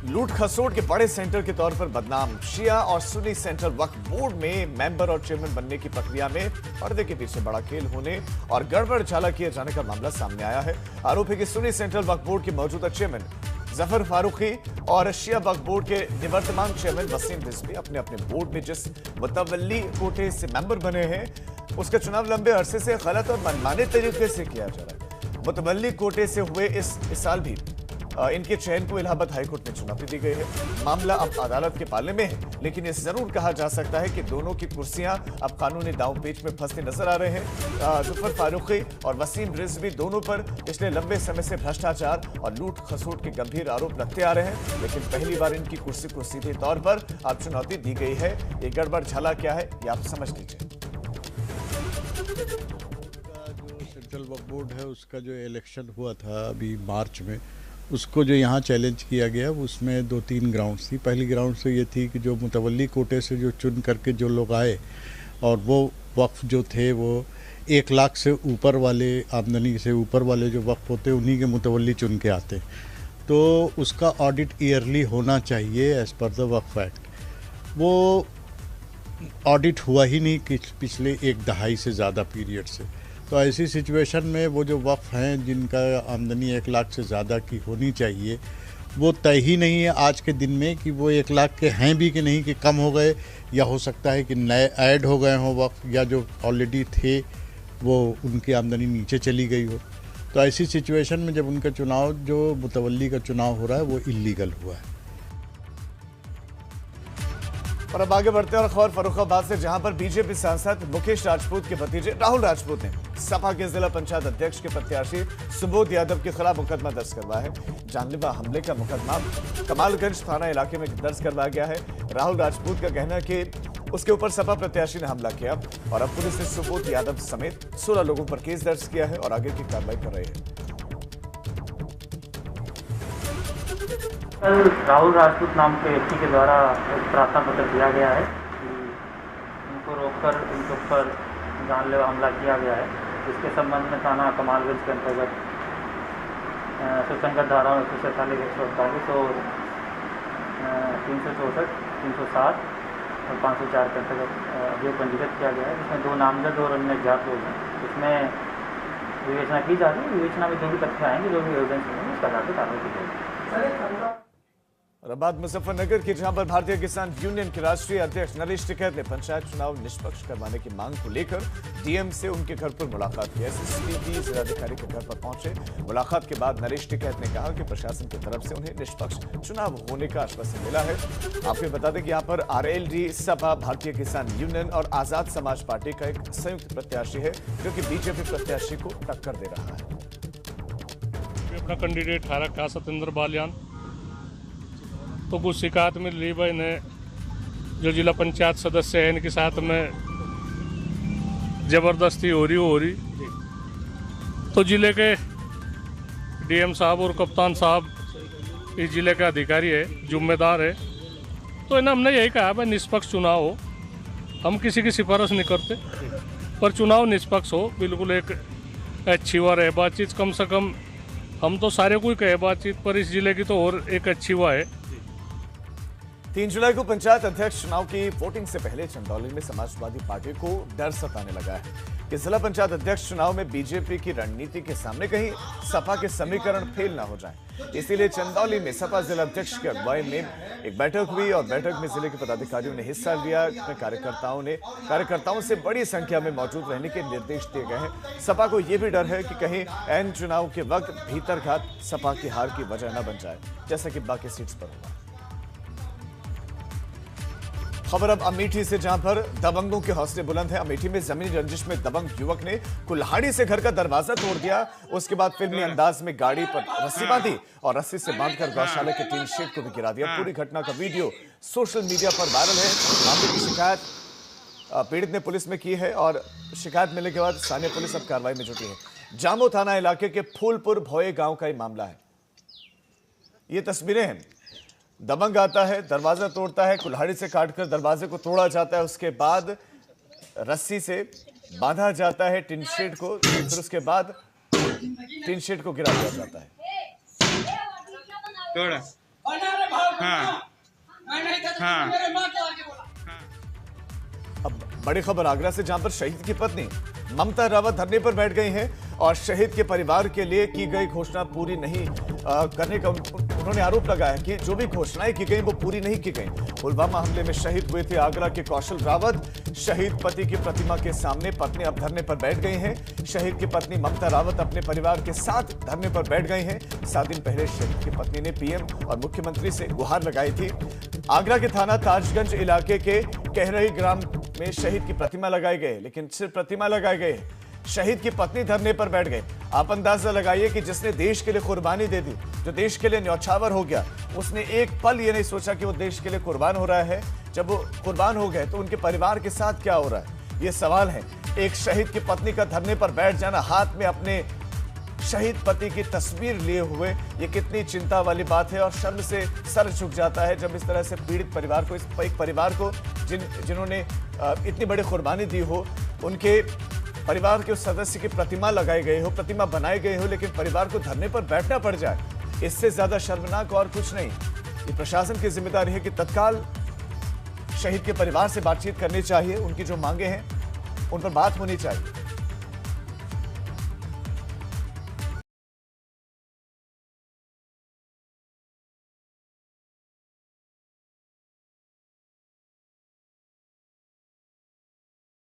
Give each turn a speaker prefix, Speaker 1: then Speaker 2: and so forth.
Speaker 1: लूट खसोट के बड़े सेंटर के तौर पर बदनाम शिया और सुन्नी सेंट्रल वक्फ बोर्ड में मेंबर और चेयरमैन बनने की प्रक्रिया में पर्दे के पीछे बड़ा खेल होने और गड़बड़ झाला किए जाने का मामला सामने आया है। आरोप है कि सुन्नी सेंट्रल वक्फ बोर्ड के मौजूदा चेयरमैन जफर फारूकी और शिया वक्फ बोर्ड के निवर्तमान चेयरमैन वसीम रिजवी अपने अपने बोर्ड में जिस मुतवल्ली कोटे से मेंबर बने हैं उसका चुनाव लंबे अरसे से गलत और मनमाने तरीके से किया जा रहा है। मुतवल्ली कोटे से हुए इस साल भी इनके चयन को इलाहाबाद हाईकोर्ट में चुनौती दी गई है। मामला अब अदालत के पाले में है, लेकिन ये जरूर कहा जा सकता है कि दोनों की कुर्सियां अब कानूनी दांव पेच में फंसते नजर आ रहे हैं। जफर फारूकी और वसीम रिजवी दोनों पर पिछले लंबे समय से भ्रष्टाचार और लूट खसोट के गंभीर आरोप लगते आ रहे हैं, लेकिन पहली बार इनकी कुर्सी को सीधे तौर पर अब चुनौती दी गई है। ये गड़बड़ झाला क्या है ये आप समझ लीजिए।
Speaker 2: सेंट्रल वक्फ बोर्ड है उसका जो इलेक्शन हुआ था अभी मार्च में, उसको जो यहाँ चैलेंज किया गया उसमें 2-3 ग्राउंड्स थी। पहली ग्राउंड से ये थी कि जो मुतवल्ली कोटे से जो चुन करके जो लोग आए और वो वक्फ जो थे वो 1 लाख से ऊपर वाले आमदनी से ऊपर वाले जो वक्फ होते उन्हीं के मुतवल्ली चुन के आते, तो उसका ऑडिट ईयरली होना चाहिए as per the Waqf act. वो ऑडिट हुआ ही नहीं कि पिछले 1 दहाई से ज़्यादा पीरियड से। तो ऐसी सिचुएशन में वो जो वक्फ हैं जिनका आमदनी 1 लाख से ज़्यादा की होनी चाहिए वो तय ही नहीं है आज के दिन में कि वो 1 लाख के हैं भी कि नहीं, कि कम हो गए या हो सकता है कि नए ऐड हो गए हों वक्फ, या जो ऑलरेडी थे वो उनकी आमदनी नीचे चली गई हो। तो ऐसी सिचुएशन में जब उनका चुनाव जो मुतवल्ली का चुनाव हो रहा है वो इल्लीगल हुआ है।
Speaker 1: और अब आगे बढ़ते हैं और खबर फर्रुखाबाद से, जहां पर बीजेपी सांसद मुकेश राजपूत के भतीजे राहुल राजपूत ने सपा के जिला पंचायत अध्यक्ष के प्रत्याशी सुबोध यादव के खिलाफ मुकदमा दर्ज करवाया है। जानलेवा हमले का मुकदमा कमालगंज थाना इलाके में दर्ज करवाया गया है। राहुल राजपूत का कहना है कि उसके ऊपर सपा प्रत्याशी ने हमला किया और अब पुलिस ने सुबोध यादव समेत 16 लोगों पर केस दर्ज किया है और आगे की कार्रवाई कर रही है।
Speaker 3: कल राहुल राजपूत नाम के व्यक्ति के द्वारा एक प्रार्थना पत्र दिया गया है कि उनको रोककर उनके ऊपर जानलेवा हमला किया गया है, जिसके संबंध में थाना कमालगंज के अंतर्गत सुसंगत धाराओं 147, 148 और 364, 360 और 504 के अंतर्गत अभियोग पंजीकृत किया गया है, जिसमें 2 नामजद और अन्य अज्ञात लोग हैं। इसमें विवेचना की जा रही है। विवेचना में जो भी तथ्य आएंगे, जो भी एविडेंस होंगे, उसका आधार पर कार्रवाई की जाएगी।
Speaker 1: और अब बात मुजफ्फरनगर की, जहां पर भारतीय किसान यूनियन के राष्ट्रीय अध्यक्ष नरेश टिकैत ने पंचायत चुनाव निष्पक्ष करवाने की मांग को लेकर डीएम से उनके घर पर मुलाकात की। एसएसपी जिलाधिकारी के घर पर पहुंचे। मुलाकात के बाद नरेश टिकैत ने कहा कि प्रशासन की तरफ से उन्हें निष्पक्ष चुनाव होने का आश्वासन मिला है। आपको बता दें कि यहाँ पर आरएलडी, सपा, भारतीय किसान यूनियन और आजाद समाज पार्टी का एक संयुक्त प्रत्याशी है जो कि बीजेपी प्रत्याशी को टक्कर दे रहा है।
Speaker 4: अपना कैंडिडेट हारा का सतेंद्र बालियान, तो कुछ शिकायत मिल रही भाई ने जो जिला पंचायत सदस्य है इनके साथ में जबरदस्ती हो रही। तो जिले के डीएम साहब और कप्तान साहब इस जिले के अधिकारी है, जिम्मेदार है, तो इन्हें हमने यही कहा भाई निष्पक्ष चुनाव हो। हम किसी की सिफारिश नहीं करते, पर चुनाव निष्पक्ष हो, बिल्कुल एक अच्छी हुआ रहे बातचीत। कम से कम हम तो सारे को ही कहे बातचीत, पर इस जिले की तो और एक अच्छी हुआ है।
Speaker 1: 3 जुलाई को पंचायत अध्यक्ष चुनाव की वोटिंग से पहले चंदौली में समाजवादी पार्टी को डर सताने लगा है कि जिला पंचायत अध्यक्ष चुनाव में बीजेपी की रणनीति के सामने कहीं सपा के समीकरण फेल ना हो जाएं। इसीलिए चंदौली में सपा जिला अध्यक्ष की अगुवाई में एक बैठक हुई और बैठक में जिले के पदाधिकारियों ने हिस्सा लिया। कार्यकर्ताओं से बड़ी संख्या में मौजूद रहने के निर्देश दिए गए हैं। सपा को यह भी डर है कि कहीं ऐन चुनाव के वक्त भीतरघात सपा की हार की वजह न बन जाए, जैसा कि बाकी सीट्स पर हुआ। खबर अब अमेठी से, जहां पर दबंगों के हौसले बुलंद हैं। अमेठी में जमीनी रंजिश में दबंग युवक ने कुल्हाड़ी से घर का दरवाजा तोड़ दिया। उसके बाद फिल्मी अंदाज में गाड़ी पर रस्सी बांधी और रस्सी से बांधकर गौशाला के टीन शेड को भी गिरा दिया। पूरी घटना का वीडियो सोशल मीडिया पर वायरल है। मामले की शिकायत पीड़ित ने पुलिस में की है और शिकायत मिलने के बाद स्थानीय पुलिस अब कार्रवाई में जुटी है। जामो थाना इलाके के फूलपुर भोए गांव का ये मामला है। ये तस्वीरें हैं। दबंग आता है, दरवाजा तोड़ता है, कुल्हाड़ी से काटकर दरवाजे को तोड़ा जाता है, उसके बाद रस्सी से बांधा जाता है टिन शेड को, फिर उसके बाद टिन शेड को गिरा दिया जाता है।
Speaker 5: हाँ हाँ
Speaker 1: अब बड़ी खबर आगरा से, जहां पर शहीद की पत्नी ममता रावत धरने पर बैठ गई हैं और शहीद के परिवार के लिए की गई घोषणा पूरी नहीं करने का उन्होंने आरोप लगाया कि जो भी घोषणाएं की गई वो पूरी नहीं की गई। पुलवामा हमले में शहीद हुए थे आगरा के कौशल रावत शहीद पति की प्रतिमा के सामने पत्नी अब धरने पर बैठ गई हैं। शहीद की पत्नी ममता रावत अपने परिवार के साथ धरने पर बैठ गई हैं। 7 दिन पहले शहीद की पत्नी ने पीएम और मुख्यमंत्री से गुहार लगाई थी। आगरा के थाना ताजगंज इलाके के कहरही ग्राम में शहीद की प्रतिमा लगाई गई, लेकिन सिर्फ प्रतिमा लगाई गई, शहीद की पत्नी धरने पर बैठ गए। आप अंदाजा लगाइए कि जिसने देश के लिए कुर्बानी दे दी, जो देश के लिए न्यौछावर हो गया, उसने एक पल ये नहीं सोचा कि वो देश के लिए कुर्बान हो रहा है। जब वो कुर्बान हो गए तो उनके परिवार के साथ क्या हो रहा है, ये सवाल है। एक शहीद की पत्नी का धरने पर बैठ जाना, हाथ में अपने शहीद पति की तस्वीर लिए हुए, ये कितनी चिंता वाली बात है। और शर्म से सर झुक जाता है जब इस तरह से पीड़ित परिवार को, इस एक परिवार को जिन्होंने इतनी बड़ी कुर्बानी दी हो, उनके परिवार के उस सदस्य की प्रतिमा लगाई गई हो, प्रतिमा बनाई गई हो, लेकिन परिवार को धरने पर बैठना पड़ जाए। इससे ज्यादा शर्मनाक और कुछ नहीं। ये प्रशासन की जिम्मेदारी है कि तत्काल शहीद के परिवार से बातचीत करनी चाहिए, उनकी जो मांगे हैं उन पर बात होनी चाहिए।